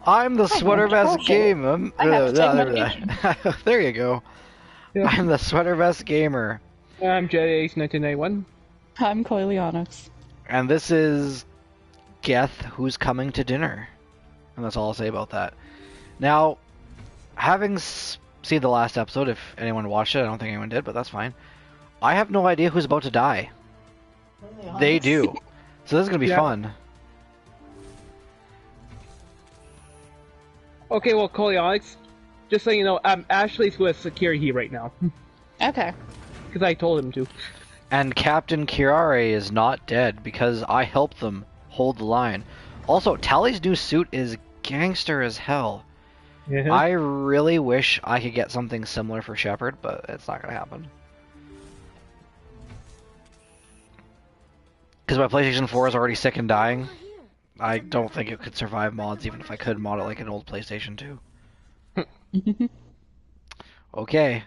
I'm the I have sweater vest casual. gamer. I have to take medication. There you go. Yeah. I'm the sweater vest gamer. I'm Jetty Ace 1991. I'm Coilianix. And this is Geth, who's coming to dinner. And that's all I'll say about that. Now, having seen the last episode, if anyone watched it, I don't think anyone did, but that's fine. I have no idea who's about to die. They do. So this is going to be fun. Okay, well, Alex, just so you know, Ashley's with security right now. Okay. Because I told him to. And Captain Kirare is not dead because I helped them hold the line. Also, Tally's new suit is gangster as hell. Yeah. I really wish I could get something similar for Shepard, but it's not going to happen. Because my PlayStation 4 is already sick and dying. I don't think it could survive mods, even if I could mod it like an old PlayStation 2. Okay.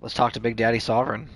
Let's talk to Big Daddy Sovereign.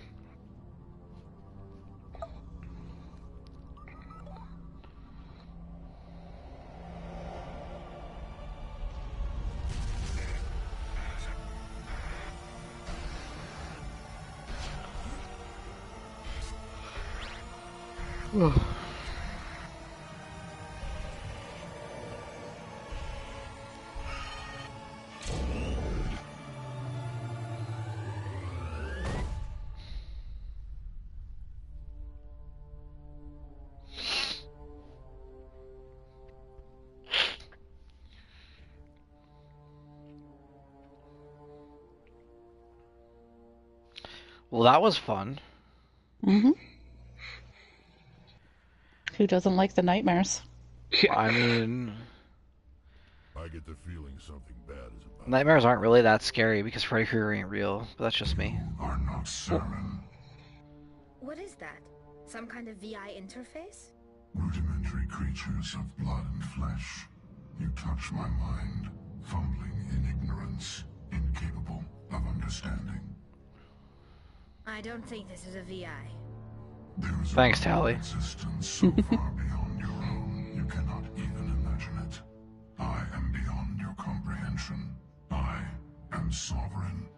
Well, that was fun. Mm-hmm. Who doesn't like the nightmares? I mean, I get the feeling something bad is about. nightmares aren't really that scary because Freddy Krueger ain't real, but that's just me. You are not sermon. What is that? Some kind of VI interface? Rudimentary creatures of blood and flesh. You touch my mind, fumbling in ignorance, incapable of understanding. I don't think this is a VI. There is Thanks, a Tally. existence so far beyond your own, you cannot even imagine it. I am beyond your comprehension. I am sovereign.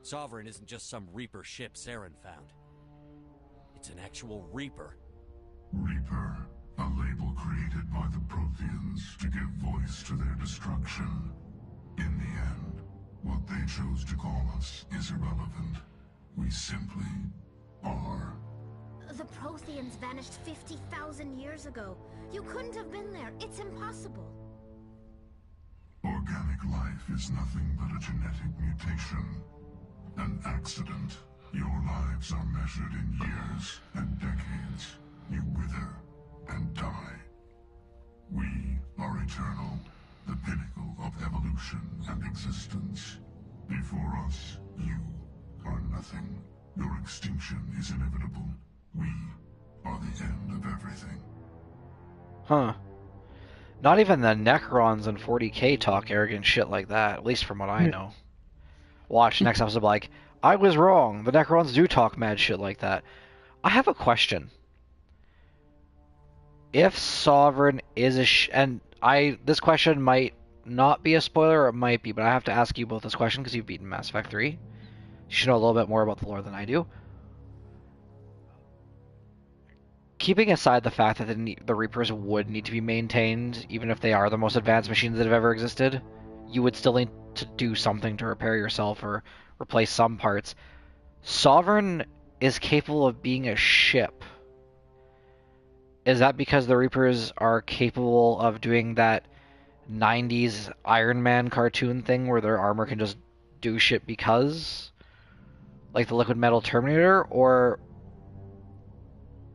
Sovereign isn't just some Reaper ship Saren found. It's an actual Reaper. Reaper, a label created by the Protheans to give voice to their destruction. In the end, what they chose to call us is irrelevant. We simply are. The Protheans vanished 50,000 years ago. You couldn't have been there. It's impossible. Organic life is nothing but a genetic mutation. An accident. Your lives are measured in years and decades. You wither and die. We are eternal, the pinnacle of evolution and existence. Before us, you are nothing. Your extinction is inevitable. We are the end of everything. Huh. Not even the Necrons in 40k talk arrogant shit like that, at least from what I know. Watch, next episode like, I was wrong, the Necrons do talk mad shit like that. I have a question. If Sovereign is a this question might not be a spoiler, or it might be, but I have to ask you both this question because you've beaten Mass Effect 3. You should know a little bit more about the lore than I do. Keeping aside the fact that the Reapers would need to be maintained, even if they are the most advanced machines that have ever existed, you would still need to do something to repair yourself or replace some parts. Sovereign is capable of being a ship. Is that because the Reapers are capable of doing that 90s Iron Man cartoon thing where their armor can just do shit because? Like the Liquid Metal Terminator? Or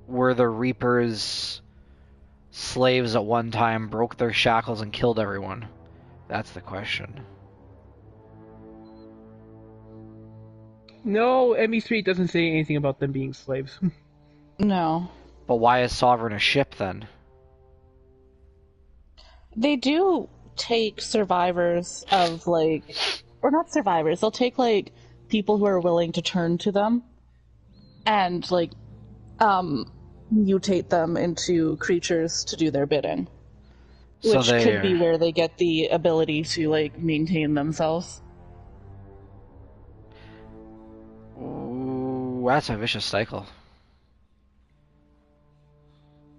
were the Reapers slaves at one time, broke their shackles, and killed everyone? That's the question. No, ME3 doesn't say anything about them being slaves. No. But why is Sovereign a ship then? They do take survivors of, like... Or not survivors, they'll take, like, people who are willing to turn to them and, like, mutate them into creatures to do their bidding. So Which could be where they get the ability to, like, maintain themselves. Ooh, that's a vicious cycle.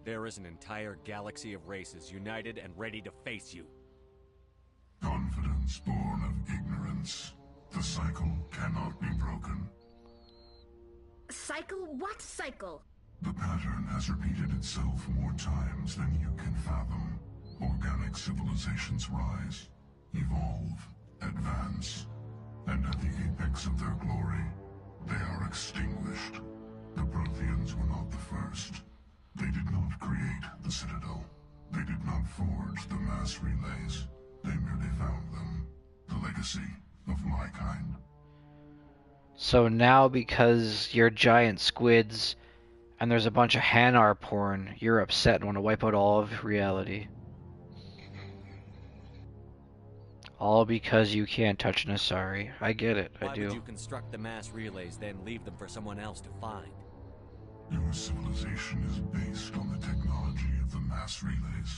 There is an entire galaxy of races united and ready to face you. Confidence born of ignorance. The cycle cannot be broken. Cycle? What cycle? The pattern has repeated itself more times than you can fathom. Organic civilizations rise, evolve, advance, and at the apex of their glory, they are extinguished. The Protheans were not the first. They did not create the Citadel. They did not forge the mass relays. They merely found them. The legacy of my kind. So now, because you're giant squids and there's a bunch of Hanar porn, you're upset and want to wipe out all of reality. All because you can't touch an Asari. I get it, I do. Why would you construct the mass relays, then leave them for someone else to find? Your civilization is based on the technology of the mass relays.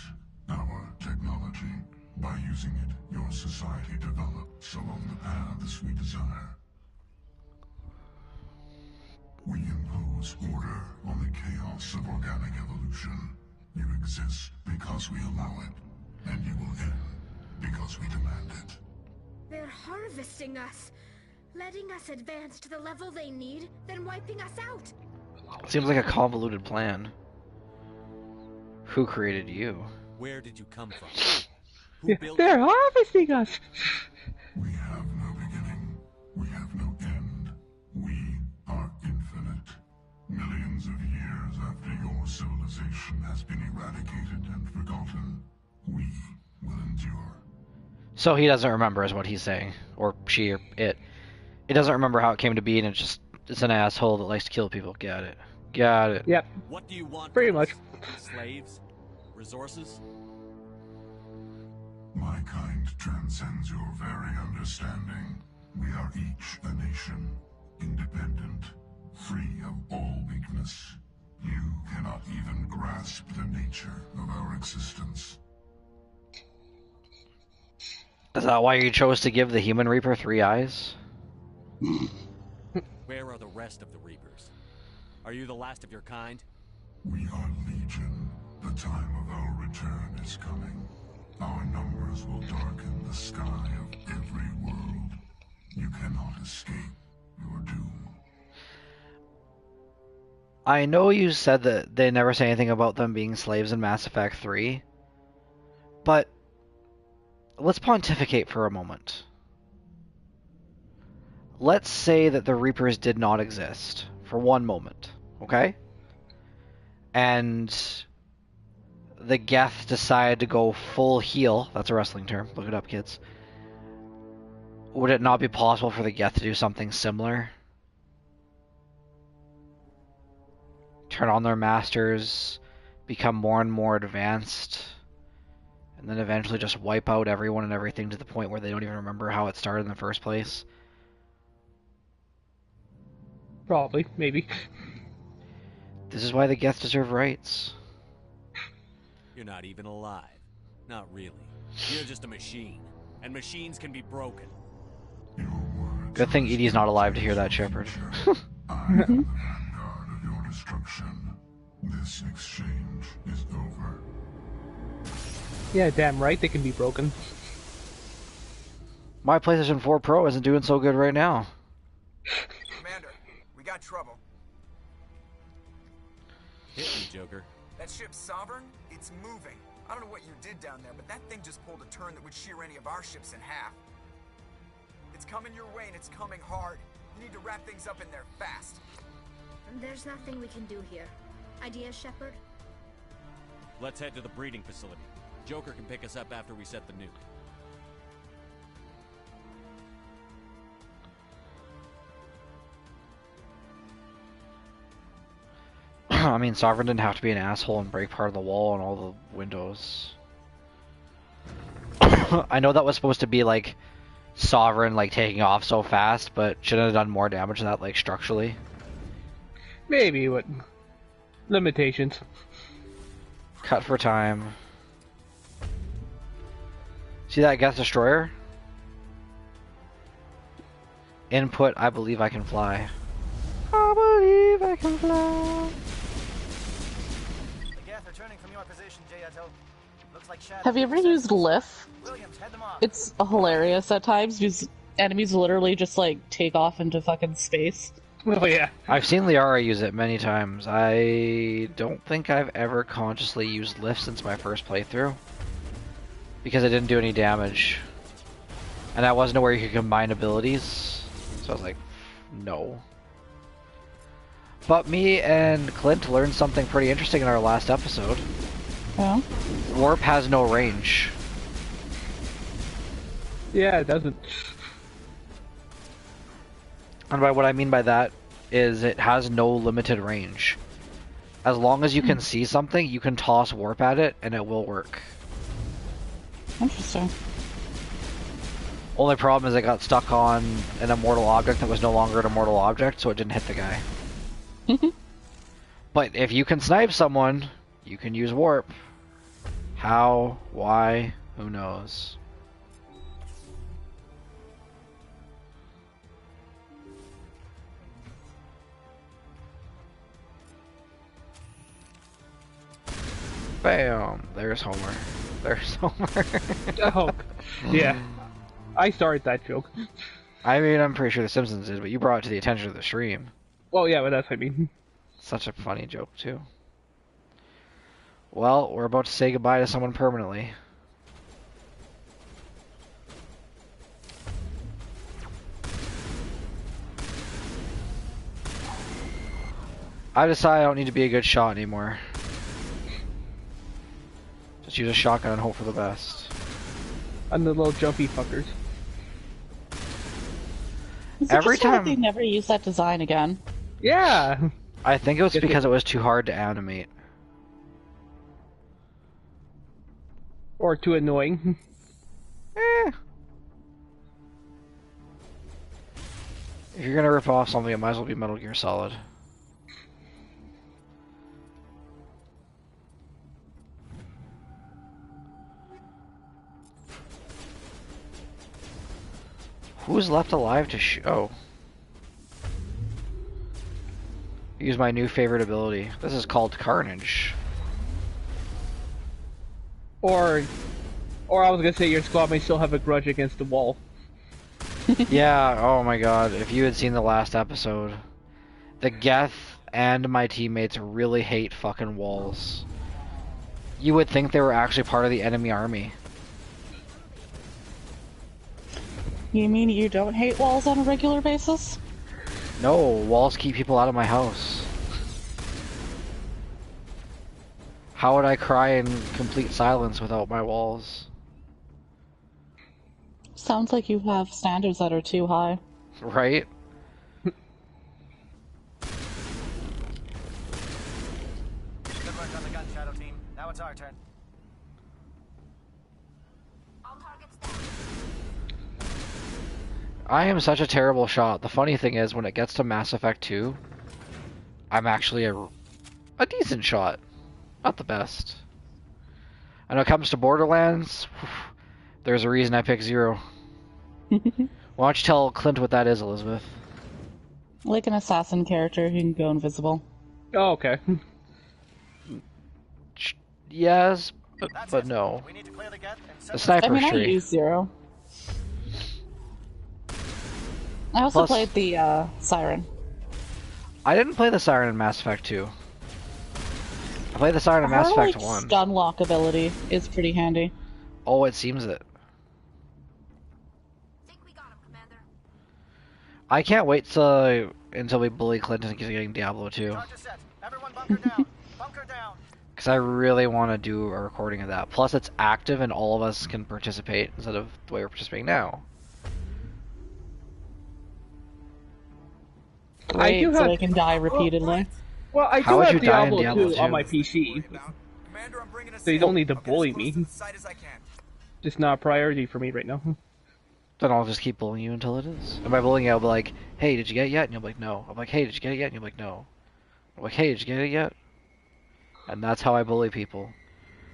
Our technology. By using it, your society develops along the paths we desire. We impose order on the chaos of organic evolution. You exist because we allow it, and you will end because we demand it. They're harvesting us, letting us advance to the level they need, then wiping us out. Seems like a convoluted plan. Who created you? Where did you come from? Who built They're harvesting us! We have no beginning. We have no end. We are infinite. Millions of years after your civilization has been eradicated and forgotten, we will endure. So he doesn't remember is what he's saying. Or she or it. It doesn't remember how it came to be, and it's an asshole that likes to kill people. Got it. Got it. Yep. What do you want? Pretty from much. us? Slaves? Resources? My kind transcends your very understanding. We are each a nation, independent, free of all weakness. You cannot even grasp the nature of our existence. Is that why you chose to give the Human Reaper 3 eyes? Where are the rest of the Reapers? Are you the last of your kind? We are legion. The time of our return is coming. Our numbers will darken the sky of every world. You cannot escape your doom. I know you said that they never say anything about them being slaves in Mass Effect 3, but let's pontificate for a moment. Let's say that the Reapers did not exist for one moment, okay? And the Geth decided to go full heel. That's a wrestling term. Look it up, kids. Would it not be possible for the Geth to do something similar? Turn on their masters, become more and more advanced, and then eventually just wipe out everyone and everything to the point where they don't even remember how it started in the first place? Probably. Maybe. This is why the Geth deserve rights. You're not even alive. Not really. You're just a machine. And machines can be broken. Your words Good thing Edie's not alive to hear that, Shepard. I am the vanguard of your destruction. This exchange is over. Yeah, damn right they can be broken. My PlayStation 4 Pro isn't doing so good right now. Commander, we got trouble. Hit me, Joker. That ship Sovereign, it's moving. I don't know what you did down there, but that thing just pulled a turn that would shear any of our ships in half. It's coming your way and it's coming hard. You need to wrap things up in there fast. There's nothing we can do here. Ideas, Shepard? Let's head to the breeding facility. Joker can pick us up after we set the nuke. I mean, Sovereign didn't have to be an asshole and break part of the wall and all the windows. I know that was supposed to be, like, Sovereign, like, taking off so fast, but shouldn't have done more damage than that, like, structurally. Maybe, but limitations. Cut for time. See that Geth Destroyer? Input, I believe I can fly. I believe I can fly. The Geth are turning from your position, Jayato. Looks like shadows. Have you ever used Lift? Williams, head them off. It's hilarious at times because enemies literally just like take off into fucking space. Oh yeah. I've seen Liara use it many times. I don't think I've ever consciously used Lift since my first playthrough. Because it didn't do any damage. And I wasn't aware you could combine abilities. So I was like, no. But me and Clint learned something pretty interesting in our last episode. Yeah. Warp has no range. Yeah, it doesn't. And by what I mean by that is it has no limited range. As long as you can see something, you can toss warp at it and it will work. Interesting. Only problem is it got stuck on an immortal object that was no longer an immortal object, so it didn't hit the guy. But if you can snipe someone, you can use warp. How? Why? Who knows? Bam! There's Homer. There's Homer. Oh, yeah. I started that joke. I mean, I'm pretty sure The Simpsons did, but you brought it to the attention of the stream. Well, yeah, but that's what I mean. Such a funny joke, too. Well, we're about to say goodbye to someone permanently. I decided I don't need to be a good shot anymore. Just use a shotgun and hope for the best. And the little jumpy fuckers. Is it Every just so that time- they never use that design again? Yeah! I think it was because it was too hard to animate. Or too annoying. Eh. If you're gonna rip off something, it might as well be Metal Gear Solid. Who's left alive to show? Use my new favorite ability. This is called Carnage. Or I was gonna say your squad may still have a grudge against the wall. Yeah, oh my god, if you had seen the last episode. The Geth and my teammates really hate fucking walls. You would think they were actually part of the enemy army. You mean you don't hate walls on a regular basis? No, walls keep people out of my house. How would I cry in complete silence without my walls? Sounds like you have standards that are too high. Right? Good work on the gun, Shadow Team. Now it's our turn. All targets down. I am such a terrible shot. The funny thing is, when it gets to Mass Effect 2, I'm actually a decent shot. Not the best. And when it comes to Borderlands, there's a reason I picked Zero. Why don't you tell Clint what that is, Elizabeth? Like an assassin character who can go invisible. Oh, okay. Yes, That's but it. no. We need to clear the Geth and The set sniper I mean, I tree. use Zero. I also Plus- played the Siren. I didn't play the Siren in Mass Effect 2. I played the Siren in Mass Her, Effect like, 1. stun lock ability is pretty handy. Oh, it seems it. Think we got him, Commander. I can't wait until we bully Clinton into getting Diablo 2. Charge is set. Everyone bunker down. Bunker down. Because I really want to do a recording of that. Plus, it's active and all of us can participate instead of the way we're participating now. Great, do so have- I can die repeatedly. Well, I How do would have you die in Diablo Diablo 2 2? on my PC. Commander, I'm bringing us So you in. don't need to I'll get bully as close me. to the site as I can. Just not a priority for me right now. Then I'll just keep bullying you until it is. And by bullying you, I'll be like, hey, did you get it yet? And you'll be like, no. I'm like, hey, did you get it yet? And you'll be like, no. I'm like, hey, did you get it yet? And that's how I bully people.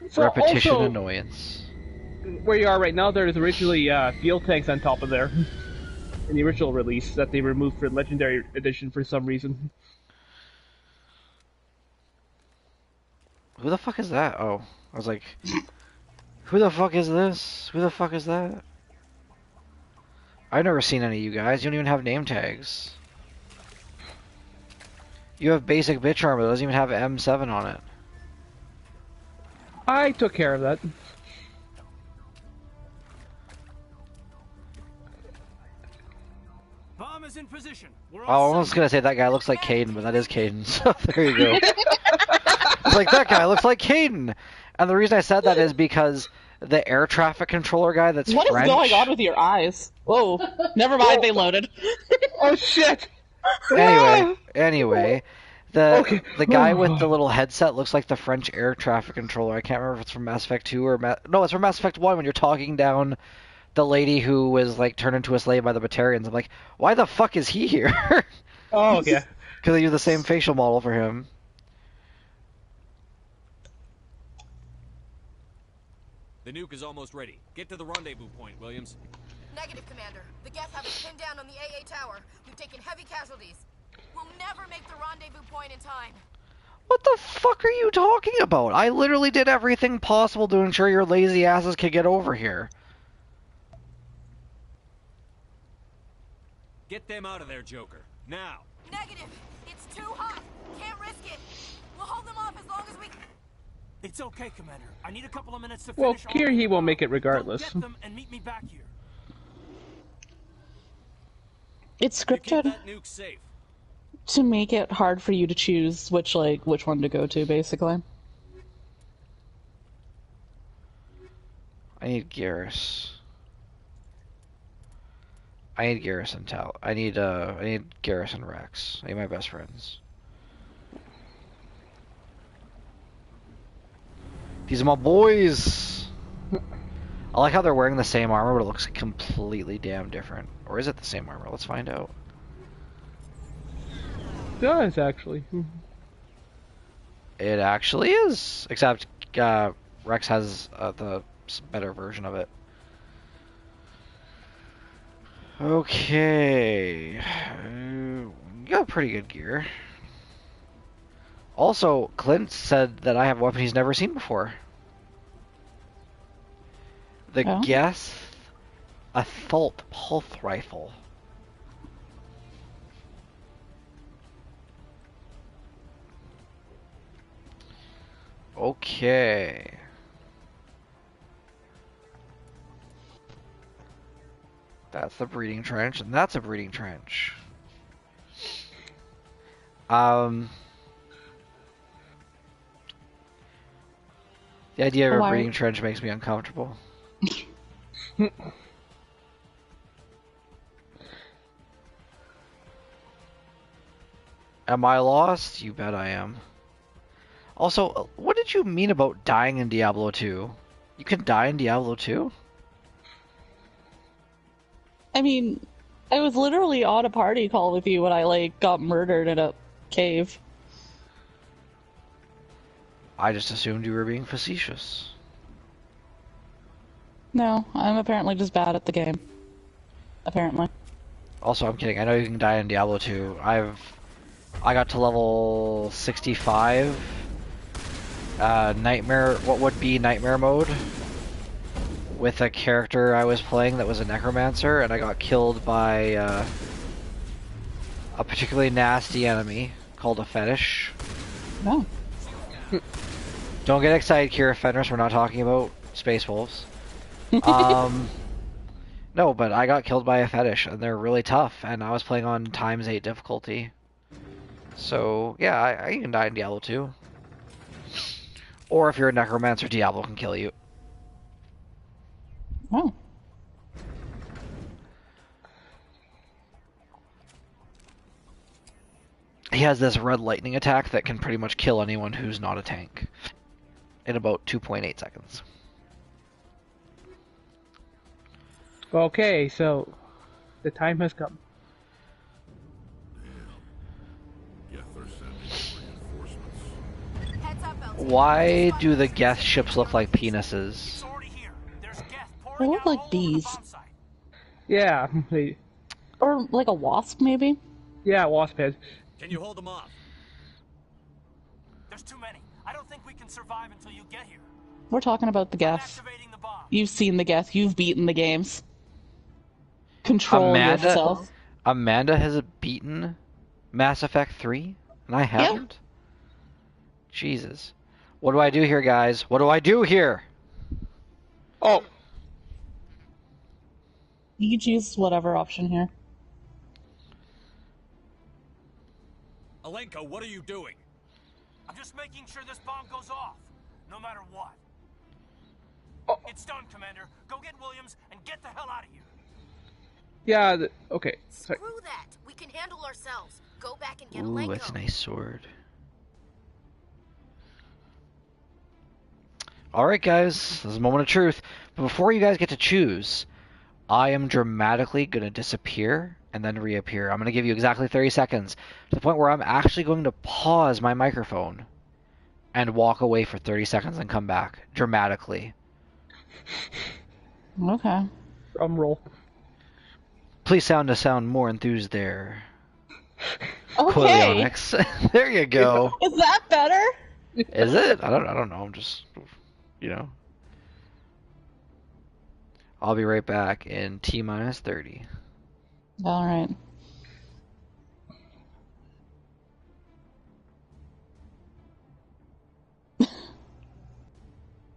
So Repetition also, annoyance. where you are right now, there's originally fuel tanks on top of there. In the original release that they removed for Legendary Edition for some reason. Who the fuck is that? Oh, I was like, who the fuck is this? Who the fuck is that? I've never seen any of you guys. You don't even have name tags. You have basic bitch armor that doesn't even have M7 on it. I took care of that. Bomb is in position. We're Oh, I was gonna say that guy looks like Caden, but that is Caden, so there you go. It's like, that guy looks like Caden! And the reason I said that is because the air traffic controller guy that's What is French... going on with your eyes? Whoa. Never mind, they loaded. Oh shit! Anyway, the guy with the little headset looks like the French air traffic controller. I can't remember if it's from Mass Effect 2 or... No, it's from Mass Effect 1 when you're talking down the lady who was, like, turned into a slave by the Batarians. I'm like, why the fuck is he here? Oh, okay. Because they use the same facial model for him. The nuke is almost ready. Get to the rendezvous point, Williams. Negative, Commander. The Geth have us pinned down on the AA tower. We've taken heavy casualties. We'll never make the rendezvous point in time. What the fuck are you talking about? I literally did everything possible to ensure your lazy asses could get over here. Get them out of there, Joker. Now. Negative. It's too hot. Can't risk it. We'll hold them off as long as we... It's okay, Commander. I need a couple of minutes to Well, finish. Kiryu won't make it regardless. Get them and meet me back here. It's You keep scripted that nuke safe. to make it hard for you to choose which one to go to, basically. I need Garrus. I need Garrus and Tal. I need Garrus and Rex. I need my best friends. These are my boys! I like how they're wearing the same armor, but it looks completely damn different. Or is it the same armor? Let's find out. It does, actually. It actually is! Except, Rex has the better version of it. Okay. You got pretty good gear. Also, Clint said that I have a weapon he's never seen before. The Geth Assault Pulse Rifle. Okay. That's the breeding trench, and that's a breeding trench. The idea of a breeding trench makes me uncomfortable. Am I lost? You bet I am. Also, what did you mean about dying in Diablo 2? You can die in Diablo 2? I mean, I was literally on a party call with you when I, got murdered in a cave. I just assumed you were being facetious. No, I'm apparently just bad at the game. Apparently. Also, I'm kidding. I know you can die in Diablo 2. I got to level 65. Nightmare, what would be Nightmare mode, with a character I was playing that was a necromancer, and I got killed by a particularly nasty enemy called a fetish. No. Don't get excited, Kira Fenris, we're not talking about Space Wolves. No, but I got killed by a fetish, and they're really tough, and I was playing on ×8 difficulty. So, yeah, you can die in Diablo 2. Or if you're a necromancer, Diablo can kill you. Oh. He has this red lightning attack that can pretty much kill anyone who's not a tank in about 2.8 seconds. Okay, so the time has come. Heads up, Elton. Why do the Geth ships look like penises? It's already here. There's Geth They look like bees. Yeah, they, Or like a wasp, maybe? yeah, wasp head. Can you hold them off? There's too many. I don't think we can survive until you get here. We're talking about the Geth. Activating the bomb. You've seen the Geth. You've beaten the games. Control yourself. Amanda has beaten Mass Effect 3, and I haven't? Jesus. What do I do here, guys? What do I do here? Oh, You choose whatever option here. Alenka, what are you doing? I'm just making sure this bomb goes off, no matter what. Oh. It's done, Commander. Go get Williams and get the hell out of here. yeah, okay. Sorry. Screw that. We can handle ourselves. Go back and get Ooh, Alenko. that's a nice sword. Alright, guys. This is a moment of truth. But before you guys get to choose, I am dramatically going to disappear and then reappear. I'm going to give you exactly 30 seconds to the point where I'm actually going to pause my microphone and walk away for 30 seconds and come back dramatically. Okay. Roll. Please sound more enthused there. Okay. Quillionics. There you go. Is that better? Is it? I don't know. I'm just, you know. I'll be right back in T-minus 30. Alright.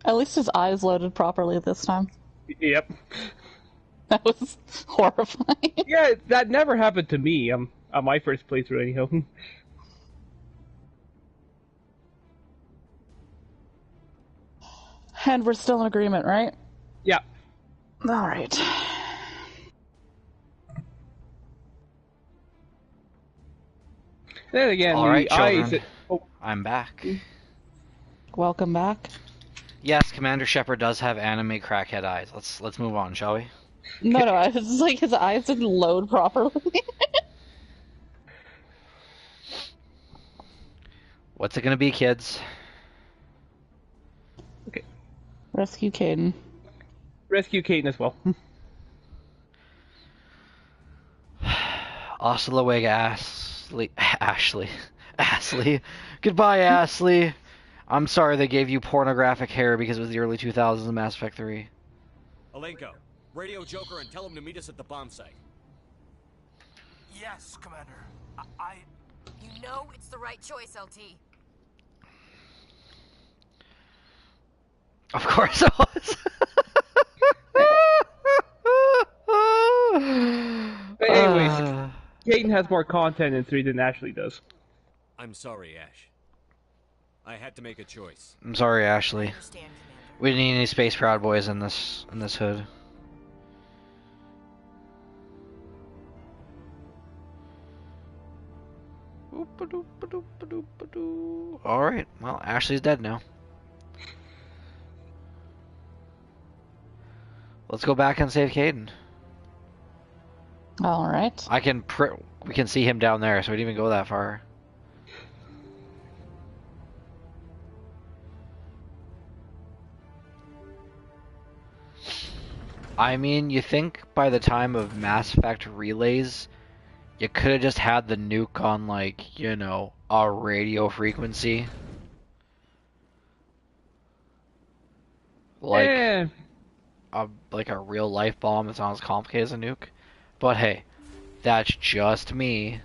At least his eyes loaded properly this time. Yep. That was horrifying. Yeah, that never happened to me. On my first playthrough, anyhow. And we're still in agreement, right? Yeah. Alright. Then again, All right, the eyes. children. I'm back. Welcome back. Yes, Commander Shepard does have anime crackhead eyes. Let's move on, shall we? No, I was like, his eyes didn't load properly. What's it gonna be, kids? Okay. Rescue Caden. Rescue Caden as well. Hasta luego, Ashley. Goodbye, Ashley. I'm sorry they gave you pornographic hair because it was the early 2000s in Mass Effect 3. Alenko, radio Joker and tell him to meet us at the bomb site. Yes, Commander. You know it's the right choice, LT. Of course it was. But anyways, Caden has more content in 3 than Ashley does. I'm sorry, Ash. I had to make a choice. I'm sorry, Ashley. Understand, Commander. We didn't need any Space Proud Boys in this hood. Alright, well, Ashley's dead now. Let's go back and save Caden. Alright. We can see him down there, so we didn't even go that far. I mean, you think by the time of Mass Effect Relays, you could have just had the nuke on, like, you know, a radio frequency? Like, like a real life bomb that's not as complicated as a nuke. But hey, that's just me.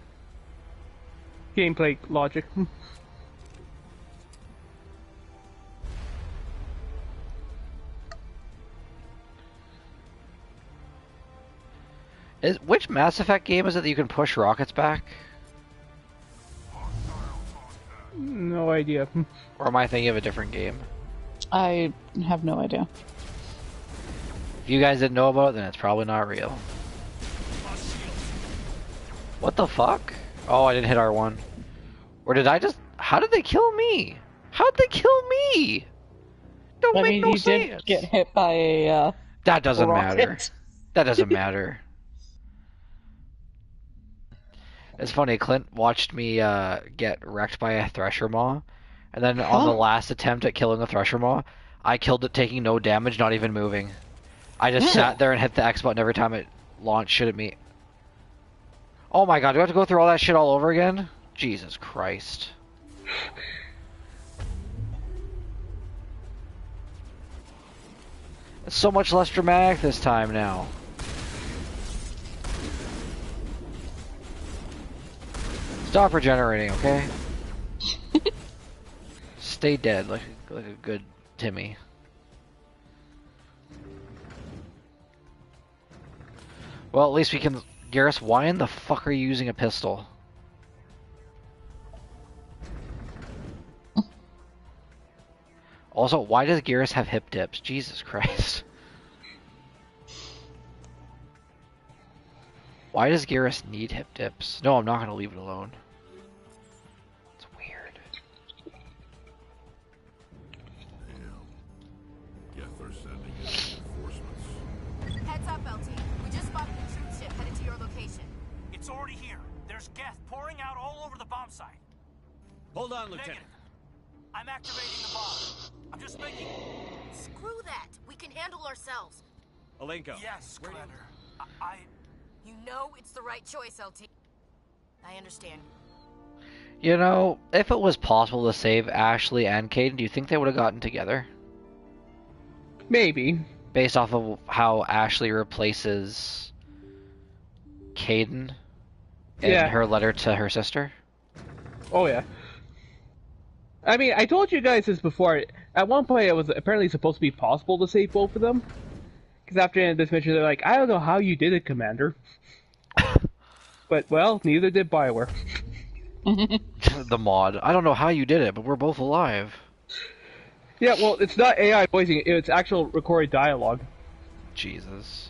Gameplay logic. Which Mass Effect game is it that you can push rockets back? No idea. Or am I thinking of a different game? I have no idea. If you guys didn't know about it, then it's probably not real. What the fuck? Oh, I didn't hit R1. Or did I just... How did they kill me? How'd they kill me? Don't make no you sense. did get hit by a That doesn't rocket. matter. That doesn't matter. It's funny, Clint watched me get wrecked by a Thresher Maw, and then on the last attempt at killing a Thresher Maw, I killed it taking no damage, not even moving. I just sat there and hit the X button every time it launched shit at me. Oh my god, do I have to go through all that shit all over again? Jesus Christ. It's so much less dramatic this time now. Stop regenerating, okay? Stay dead like a good Timmy. Well, at least we can... Garrus, why in the fuck are you using a pistol? Also, why does Garrus have hip dips? Jesus Christ. Why does Garrus need hip dips? No, I'm not gonna leave it alone. It's weird. Geth are sending in reinforcements. Heads up, LT. We just spotted a troop ship headed to your location. It's already here. There's Geth pouring out all over the bomb site. Hold on, Lieutenant. Negative. I'm activating the bomb. I'm just making... Screw that. We can handle ourselves. Alenko. Yes, where do you- Commander. You know it's the right choice, LT. I understand. You know, if it was possible to save Ashley and Caden, do you think they would have gotten together? Maybe. Based off of how Ashley replaces Caden in Yeah. her letter to her sister? Oh yeah. I mean, I told you guys this before. At one point, it was apparently supposed to be possible to save both of them. Because after this mission, they're like, I don't know how you did it, Commander. But, well, neither did Bioware. The mod. I don't know how you did it, but we're both alive. Yeah, well, it's not AI voicing, it's actual recorded dialogue. Jesus.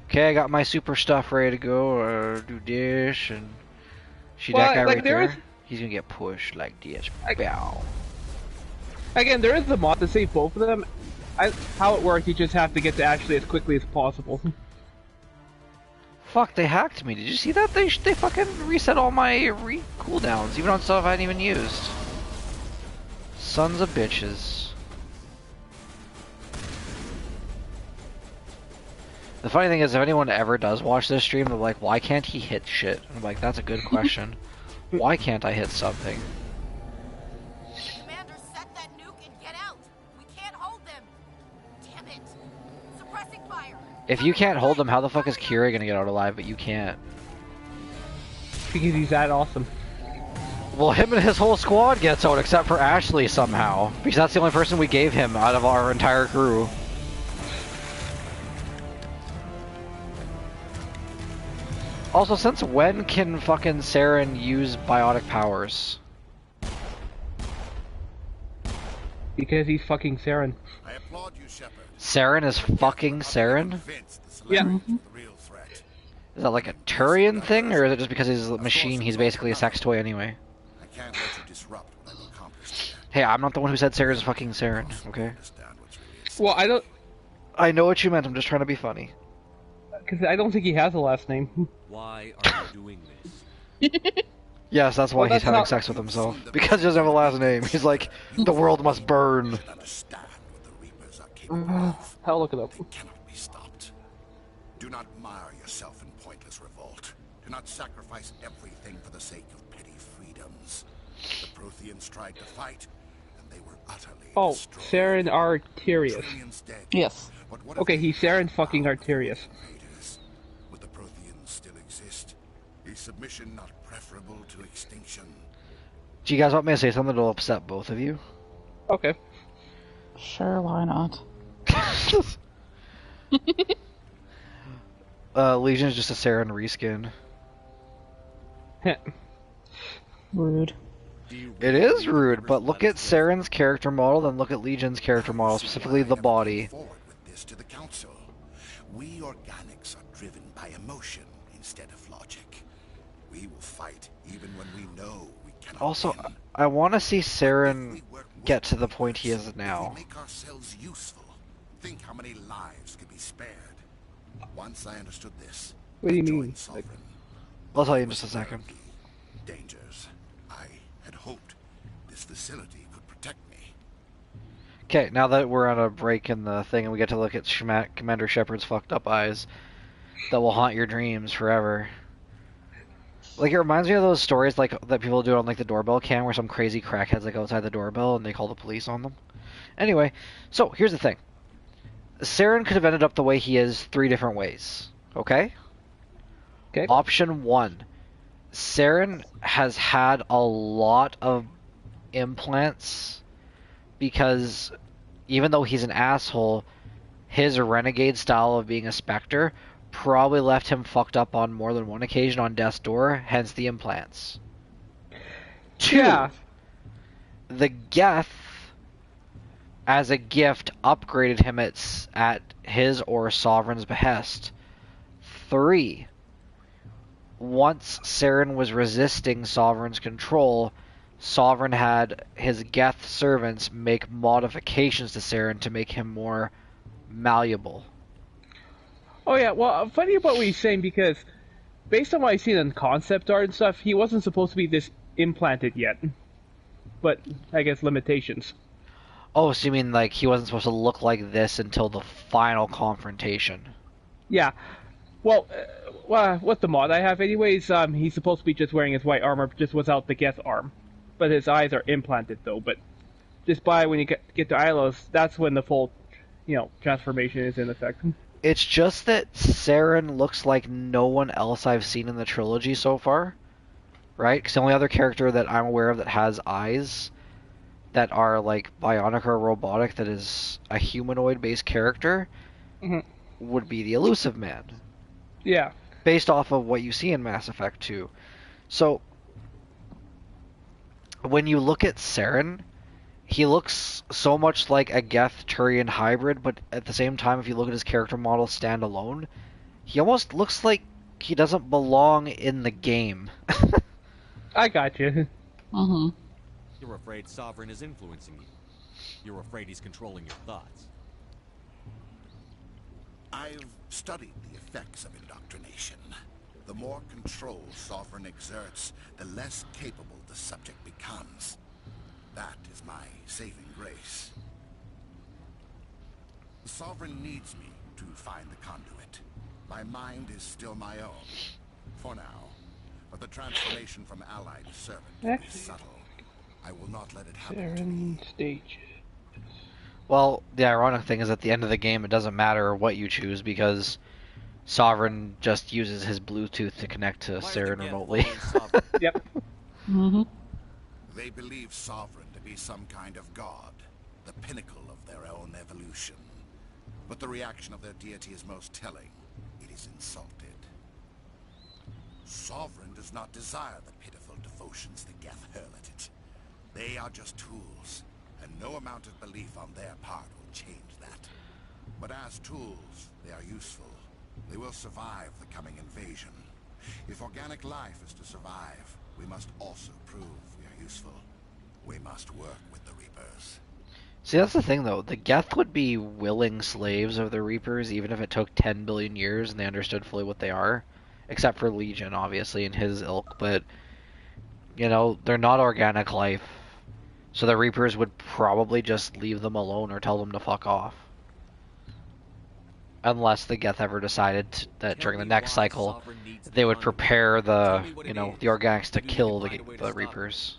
Okay, I got my super stuff ready to go. Do this, and... See Well, that guy like, right there there? is- He's gonna get pushed like this. I- Bow. Again, there is the mod to save both of them. How it works, you just have to get to Ashley as quickly as possible. Fuck, they hacked me. Did you see that? They fucking reset all my cooldowns, even on stuff I hadn't even used. Sons of bitches. The funny thing is, if anyone ever does watch this stream, they're like, why can't he hit shit? And I'm like, that's a good question. Why can't I hit something? Commander, set that nuke and get out. We can't hold them. Damn it. Suppressing fire. If you can't hold them, how the fuck is Kira gonna get out alive, but you can't? Because he's that awesome. Well, him and his whole squad gets out, except for Ashley somehow. Because that's the only person we gave him out of our entire crew. Also, since when can fucking Saren use biotic powers? Because he's fucking Saren. I applaud you, Shepard. Saren is fucking Saren? Yeah. Is that like a Turian thing, or is it just because he's a machine, he's basically a sex toy anyway? I can't let you disrupt what I've accomplished. Hey, I'm not the one who said Saren's fucking Saren, okay? Well, I don't... I know what you meant, I'm just trying to be funny. Because I don't think he has a last name. Why are you doing this? Yes, that's why Well, he's that's having not- sex with himself. Because he doesn't have a last name. He's like, the world must burn. Understand what the Reapers are capable of. I'll look it up. They cannot be stopped. Do not mire yourself in pointless revolt. Do not sacrifice everything for the sake of petty freedoms. The Protheans tried to fight, and they were utterly Oh, destroyed. Saren Arterius. Trillions dead. Yes. But what if Okay, they he's Saren found fucking the Arterius. invaders? Would the Protheans still exist? Is submission not preferable to extinction? Do you guys want me to say something that'll upset both of you? Okay. Sure, why not? Legion's just a Saren reskin. Rude. Do you It really is believe rude, Reapers but look let at us live? Saren's character model, then look at Legion's character model, specifically the body. Forward with this to the council. We organics are driven by emotion instead of logic. We will fight even when we know we cannot Also, win. I want to see If Saren we work with get to the others, point he is if now. we make ourselves useful. Think how many lives could be spared. Once I understood this, What do you I joined mean? Sovereign. I'll tell you in just a second. Dangers. I had hoped this facility could protect me. Okay, now that we're on a break in the thing and we get to look at Commander Shepard's fucked up eyes that will haunt your dreams forever. Like, it reminds me of those stories like that people do on like the doorbell cam where some crazy crackhead's like outside the doorbell and they call the police on them. Anyway, so here's the thing. Saren could have ended up the way he is 3 different ways. Okay? Okay. Option 1. Saren has had a lot of implants because even though he's an asshole, his renegade style of being a Spectre probably left him fucked up on more than one occasion on death's door, hence the implants. 2. Yeah. The Geth, as a gift, upgraded him at his or Sovereign's behest. 3. Once Saren was resisting Sovereign's control, Sovereign had his Geth servants make modifications to Saren to make him more malleable. Oh yeah, well, funny about what he's saying, because based on what I've seen in concept art and stuff, he wasn't supposed to be this implanted yet. But, I guess, limitations. Oh, so you mean like he wasn't supposed to look like this until the final confrontation? Yeah. Well, what's the mod I have anyways? He's supposed to be just wearing his white armor, just without the Geth arm. But his eyes are implanted, though. But just by when you get to Ilos, that's when the full, transformation is in effect. It's just that Saren looks like no one else I've seen in the trilogy so far, right? Because the only other character that I'm aware of that has eyes that are like bionic or robotic that is a humanoid-based character would be the Elusive Man. Yeah. Based off of what you see in Mass Effect 2. So, when you look at Saren, he looks so much like a Geth-Turian hybrid, but at the same time, if you look at his character model standalone, he almost looks like he doesn't belong in the game. I got you. You're afraid Sovereign is influencing you. You're afraid he's controlling your thoughts. I've studied the effects of indoctrination. The more control Sovereign exerts, the less capable the subject becomes. That is my saving grace. The Sovereign needs me to find the conduit. My mind is still my own, for now. But the transformation from ally to servant is subtle. I will not let it happen to me. Stage. Well, the ironic thing is at the end of the game, it doesn't matter what you choose because Sovereign just uses his Bluetooth to connect to Saren remotely. Yep. They believe Sovereign to be some kind of god, the pinnacle of their own evolution. But the reaction of their deity is most telling. It is insulted. Sovereign does not desire the pitiful devotions the Geth hurl at it. They are just tools, and no amount of belief on their part will change that. But as tools, they are useful. They will survive the coming invasion. If organic life is to survive, we must also prove we are useful. We must work with the Reapers. See, that's the thing, though. The Geth would be willing slaves of the Reapers, even if it took 10 billion years and they understood fully what they are. Except for Legion, obviously, and his ilk. But, they're not organic life. So the Reapers would probably just leave them alone or tell them to fuck off. Unless the Geth ever decided that during the next cycle, they would prepare the organics to kill the Reapers.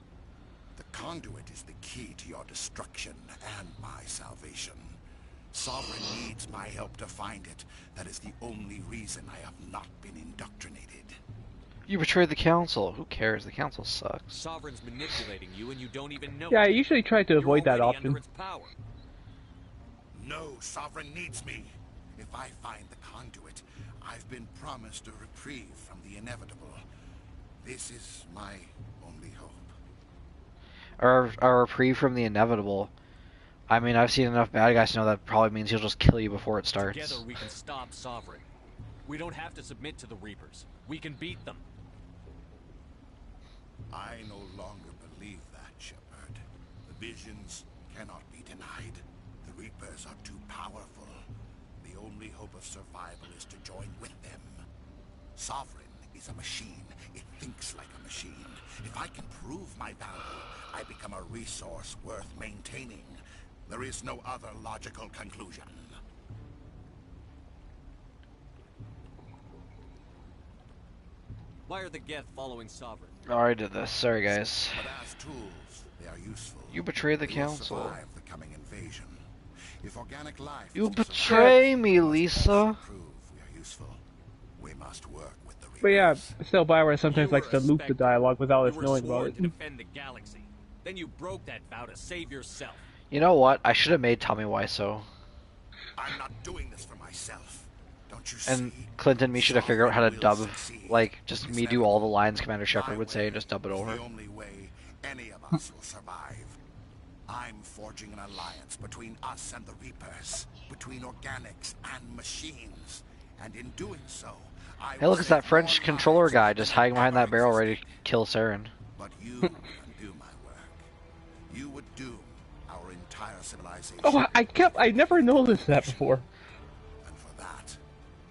The conduit is the key to your destruction and my salvation. Sovereign needs my help to find it. That is the only reason I have not been indoctrinated. You betrayed the Council. Who cares? The Council sucks. Sovereign's manipulating you and you don't even know. Yeah, I usually try to avoid that option. Under its power. No, Sovereign needs me. If I find the conduit, I've been promised a reprieve from the inevitable. This is my only hope. A reprieve from the inevitable. I mean, I've seen enough bad guys to know that probably means he'll just kill you before it starts. Together we can stop Sovereign. We don't have to submit to the Reapers. We can beat them. I no longer believe that, Shepard. The visions cannot be denied. The Reapers are too powerful. The only hope of survival is to join with them. Sovereign is a machine. It thinks like a machine. If I can prove my value, I become a resource worth maintaining. There is no other logical conclusion. Why are the Geth following Sovereign? I already did this. Sorry, guys. But as tools, they are useful. You betray the They will council. survive the coming invasion. If organic life You is to betray survive, me, we must Lisa. also prove we are useful. We must work with the But yeah, Reapers. still Bioware sometimes You likes were to a loop the Spectre. dialogue without You us were knowing about sworn it. to defend the galaxy. Then you broke that vow to save yourself. You know what? I should have made Tommy Wiseau. I'm not doing this for myself. Don't you And see? Clint and me should have figured out how to Sovereign dub, will succeed. like, just It's me do all the inevitable. lines Commander Shepard My would say and way just dub it is over. the only way any of us will survive. I'm forging an alliance between us and the Reapers, between organics and machines, and in doing so, I Hey, will look, it's that save French more controller lives guy than just have hiding behind ever that barrel existed. ready to kill Saren. But you can do my work. You would doom our entire civilization. Oh, I never noticed that before. And for that,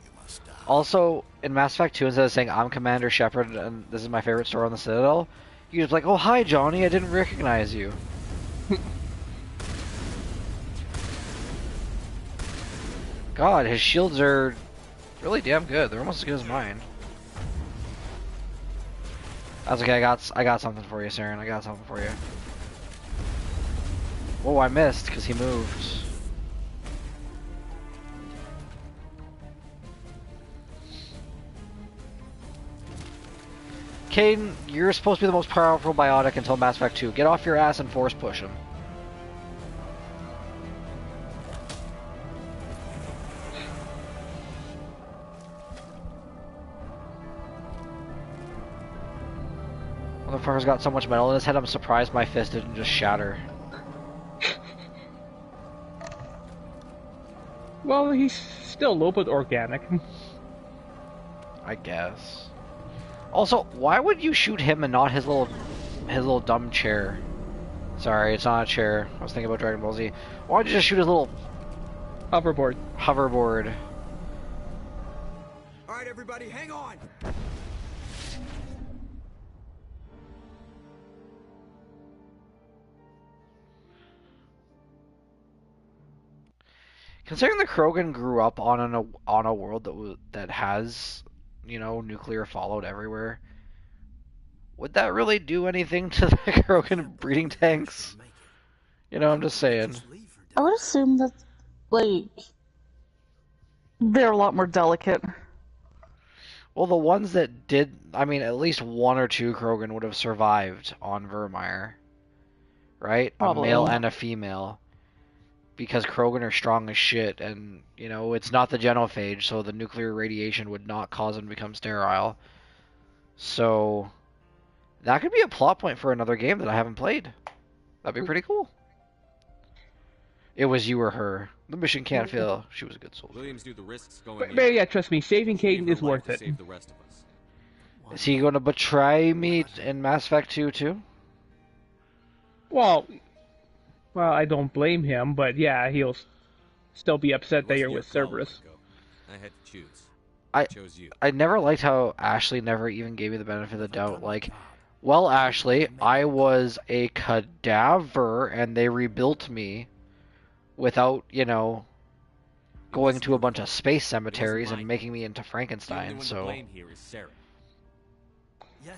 you must die. Also, in Mass Effect 2, instead of saying, I'm Commander Shepard and this is my favorite store on the Citadel, you just like, oh, hi, Johnny, I didn't recognize you. God, his shields are really damn good. They're almost as good as mine. That's okay, I got something for you, Saren. I got something for you. Oh, I missed, because he moved. Caden, you're supposed to be the most powerful biotic until Mass Effect 2. Get off your ass and force push him. Motherfucker's got so much metal in his head, I'm surprised my fist didn't just shatter. Well, he's still a little bit organic. I guess. Also, why would you shoot him and not his little dumb chair? Sorry, it's not a chair. I was thinking about Dragon Ball Z. Why would you just shoot his little Hoverboard. hoverboard? All right, everybody, hang on. Considering the Krogan grew up on a world that has, you know, nuclear fallout everywhere, would that really do anything to the Krogan breeding tanks? You know, I'm just saying. I would assume that, like, they're a lot more delicate. Well, the ones that did, I mean, at least one or two Krogan would have survived on Vermeer, right? Probably. A male and a female. Because Krogan are strong as shit, and, you know, it's not the genophage, so the nuclear radiation would not cause them to become sterile. So, that could be a plot point for another game that I haven't played. That'd be pretty cool. It was you or her. The mission can't fail. She was a good soldier. Williams knew the risks going But in. yeah, trust me, saving She gave Caden her is life worth to it. Save the rest of us. Is he going to betray me in Mass Effect 2 too? Well, I don't blame him, but yeah, he'll still be upset It that wasn't you're your with call, Cerberus. Marco. I had to choose. I- chose you. I never liked how Ashley never even gave me the benefit of the doubt. Like, well, Ashley, I was a cadaver and they rebuilt me without, you know, going to a bunch of space cemeteries and making me into The only Frankenstein, one to so... blame here is Sarah.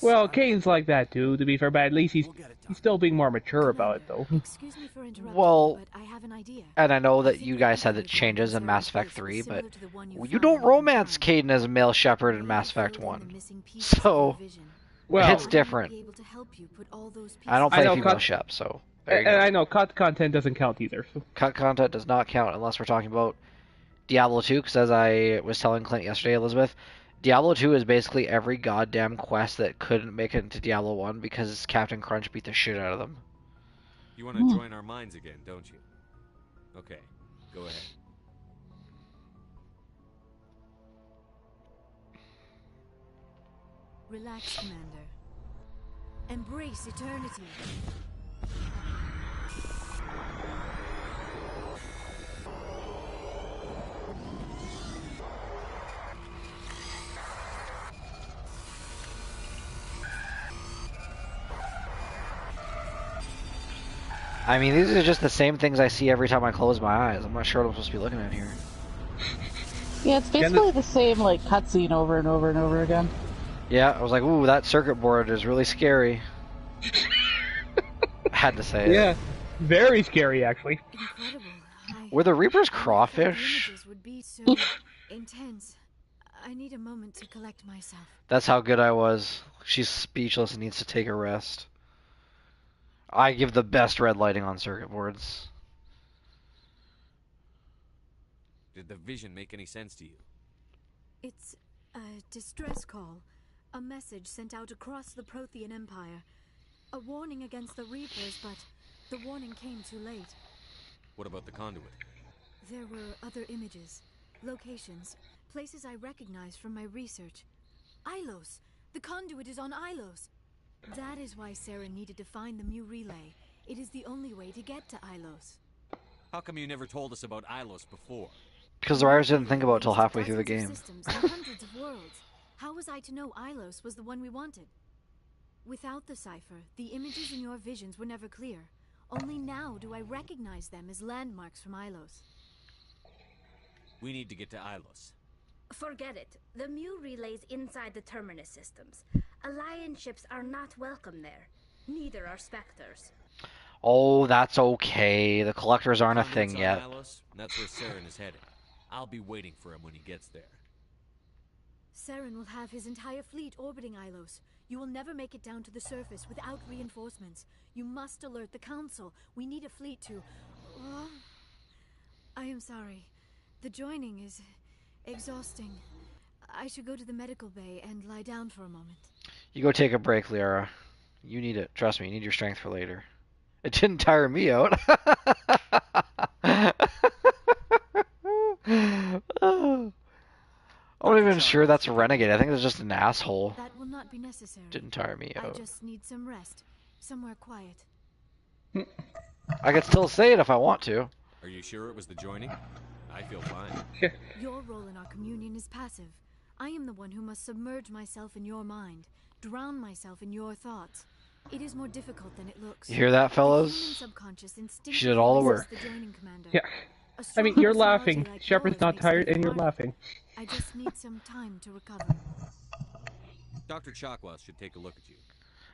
Well, Caden's like that too, to be fair, but at least he's still being more mature about it, though. Excuse me for interrupting, Well, but I have an idea. and I know I that think you the guys said idea that of changes in Sarah's Mass Effect face 3, was but similar to the one you found don't in the romance time. Caden as a male Shepard in Maybe Mass Effect filled in the 1. missing pieces of So, your vision. Well, it's different. I might be able to help you put all those I don't pieces play know, female cut- Shep, so there you and go. I know cut content doesn't count either. So. Cut content does not count unless we're talking about Diablo 2, because as I was telling Clint yesterday, Elizabeth, Diablo 2 is basically every goddamn quest that couldn't make it into Diablo 1 because Captain Crunch beat the shit out of them. You want to join our minds again, don't you? Okay, go ahead. Relax, Commander. Embrace eternity. I mean, these are just the same things I see every time I close my eyes. I'm not sure what I'm supposed to be looking at here. Yeah, it's basically the same like cutscene over and over and over again. Yeah, I was like, ooh, that circuit board is really scary. I had to say it. Yeah, very scary actually. Incredible. Were the Reapers I never thought the crawfish? images would be so intense. I need a moment to collect myself. That's how good I was. She's speechless and needs to take a rest. I give the best red lighting on circuit boards. Did the vision make any sense to you? It's a distress call. A message sent out across the Prothean Empire. A warning against the Reapers, but the warning came too late. What about the conduit? There were other images, locations, places I recognized from my research. Ilos! The conduit is on Ilos! That is why Sarah needed to find the Mu relay. It is the only way to get to Ilos. How come you never told us about Ilos before? Because the writers didn't think about it till halfway through the game. Systems and hundreds of worlds. How was I to know Ilos was the one we wanted? Without the cipher, the images in your visions were never clear. Only now do I recognize them as landmarks from Ilos. We need to get to Ilos. Forget it. The Mu relay's inside the Terminus systems. Alliance ships are not welcome there. Neither are Spectres. Oh, that's okay. The collectors aren't a Conduit's thing on yet. Ilos, and that's where Saren is headed. I'll be waiting for him when he gets there. Saren will have his entire fleet orbiting Ilos. You will never make it down to the surface without reinforcements. You must alert the Council. We need a fleet to... Oh, I am sorry. The joining is exhausting. I should go to the medical bay and lie down for a moment. You go take a break, Liara. You need it. Trust me, you need your strength for later. It didn't tire me out. Oh. I'm not even sure that's Renegade. I think it's just an asshole. That will not be necessary. Didn't tire me I out. just need some rest. Somewhere quiet. I could still say it if I want to. Are you sure it was the joining? I feel fine. Your role in our communion is passive. I am the one who must submerge myself in your mind, drown myself in your thoughts. It is more difficult than it looks. You hear that, fellas? The human subconscious She did all the work. resists the joining commander. Yeah. A I mean, strong you're personality laughing. like Shepard's yours not makes tired, me and you're harder. laughing. I just need some time to recover. Dr. Chakwas should take a look at you.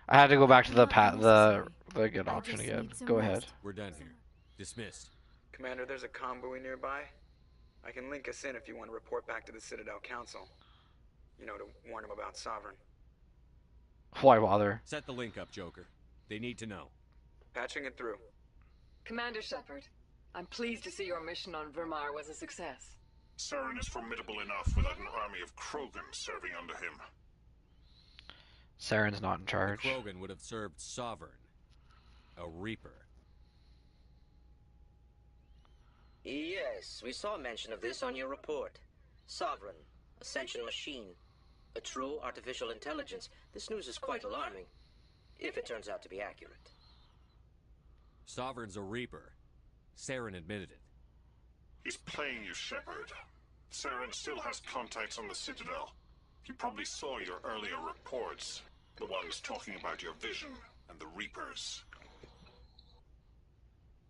I had to go back to the Necessary. good I option just again. need some Go rest. ahead. We're done here. Dismissed. Commander, there's a convoy nearby. I can link us in if you want to report back to the Citadel Council. You know, to warn them about Sovereign. Why bother? Set the link up, Joker. They need to know. Patching it through. Commander Shepard, I'm pleased to see your mission on Vermar was a success. Saren is formidable enough without an army of Krogan serving under him. Saren's not in charge. The Krogan would have served Sovereign. A Reaper. Yes, we saw mention of this on your report. Sovereign, Ascension machine, a true artificial intelligence. This news is quite alarming, if it turns out to be accurate. Sovereign's a Reaper. Saren admitted it. He's playing you, Shepard. Saren still has contacts on the Citadel. He probably saw your earlier reports. The ones talking about your vision and the Reapers.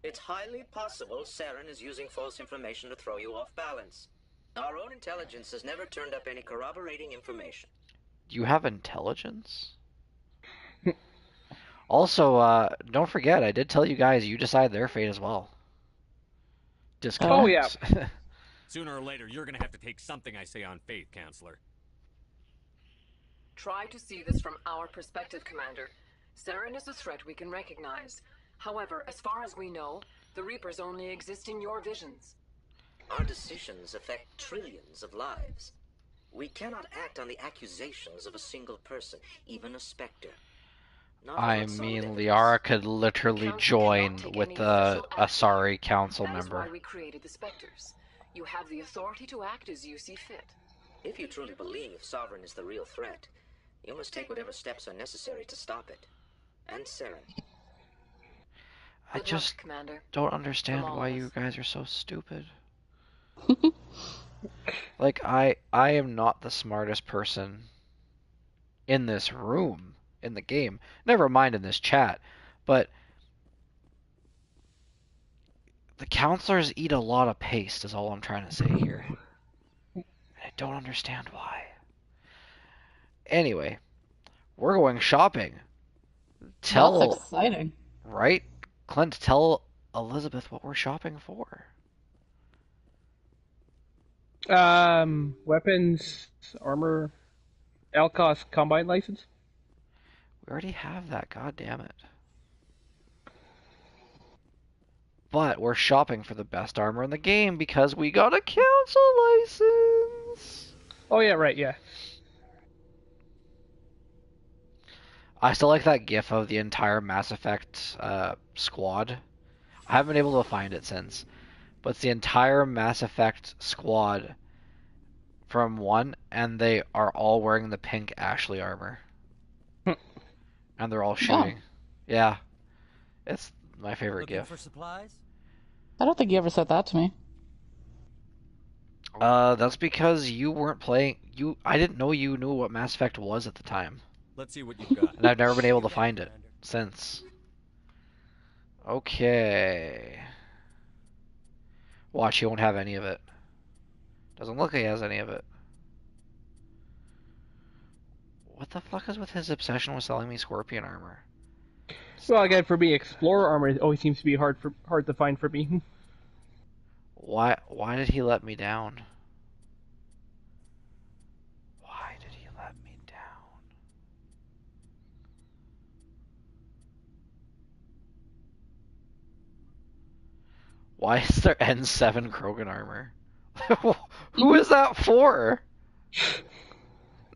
It's highly possible Saren is using false information to throw you off balance. Our own intelligence has never turned up any corroborating information. You have intelligence? Also, don't forget, I did tell you guys you decide their fate as well. Disconnect. Oh, yeah. Sooner or later, you're gonna have to take something I say on faith, Counselor. Try to see this from our perspective, Commander. Saren is a threat we can recognize. However, as far as we know, the Reapers only exist in your visions. Our decisions affect trillions of lives. We cannot act on the accusations of a single person, even a Spectre. I mean, Liara could literally join with the Asari council That is member. why we created the Spectres. You have the authority to act as you see fit. If you truly believe Sovereign is the real threat, you must take whatever steps are necessary to stop it. And Saren. I just don't understand why you guys are so stupid. Like, I am not the smartest person in this room, in the game. Never mind in this chat. But The counselors eat a lot of paste, is all I'm trying to say here. I don't understand why. Anyway, we're going shopping. That's exciting. Right? Clint, tell Elizabeth what we're shopping for. Weapons, armor, Alcos Combine license. We already have that, god damn it. But we're shopping for the best armor in the game because we got a council license. Oh yeah, right, yeah. I still like that gif of the entire Mass Effect squad. I haven't been able to find it since. But it's the entire Mass Effect squad from 1, and they are all wearing the pink Ashley armor. And they're all shooting. Oh. Yeah. It's my favorite Looking gif. for supplies? I don't think you ever said that to me. That's because you weren't playing. I didn't know you knew what Mass Effect was at the time. Let's see what you've got. And I've never been able to find it since. Okay. Watch, he won't have any of it. Doesn't look like he has any of it. What the fuck is with his obsession with selling me Scorpion armor? Well, again, for me, Explorer armor always seems to be hard to find for me. Why did he let me down? Why did he let me down? Why is there N7 Krogan armor? Who is that for?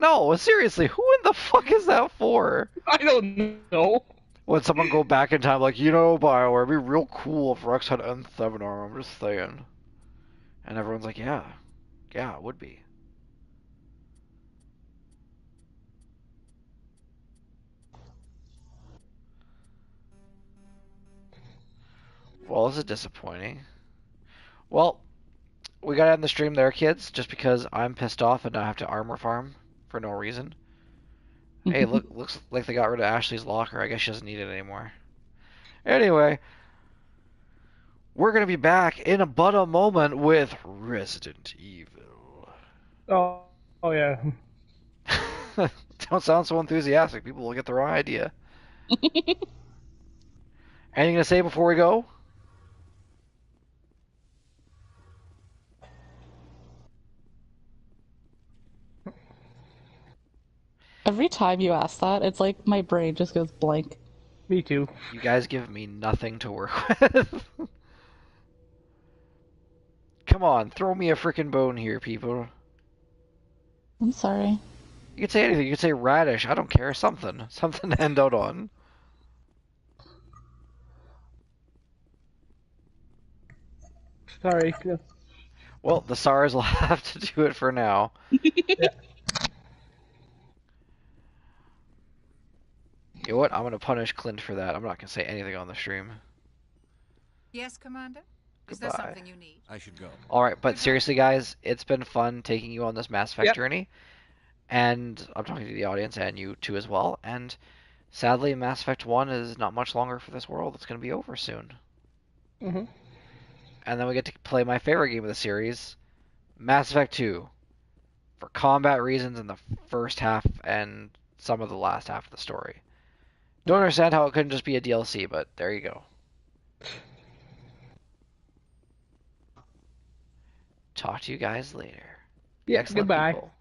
No, seriously, who in the fuck is that for? I don't know. Would someone go back in time like, BioWare, it'd be real cool if Rex had N7 armor, I'm just saying. And everyone's like, yeah, it would be. Well, this is disappointing. Well, we gotta end the stream there, kids, just because I'm pissed off and I have to armor farm for no reason. Hey, looks like they got rid of Ashley's locker. I guess she doesn't need it anymore. Anyway, we're gonna be back in but a moment with Resident Evil. Oh yeah. Don't sound so enthusiastic. People will get the wrong idea. Anything to say before we go? Every time you ask that, it's like my brain just goes blank. Me too. You guys give me nothing to work with. Come on, throw me a frickin' bone here, people. I'm sorry. You could say anything. You could say radish. I don't care. Something to end out on. Sorry. Well, the SARS will have to do it for now. Yeah. You know what? I'm gonna punish Clint for that. I'm not gonna say anything on the stream. Yes, Commander? Is Goodbye. there something you need? I should go. Alright, but seriously, guys, it's been fun taking you on this Mass Effect Yep. journey. And I'm talking to the audience and you too as well. And sadly, Mass Effect 1 is not much longer for this world. It's gonna be over soon. Mm-hmm. And then we get to play my favorite game of the series, Mass Effect 2. For combat reasons in the first half and some of the last half of the story. Don't understand how it couldn't just be a DLC, but there you go. Talk to you guys later. Be Yeah, excellent goodbye. people.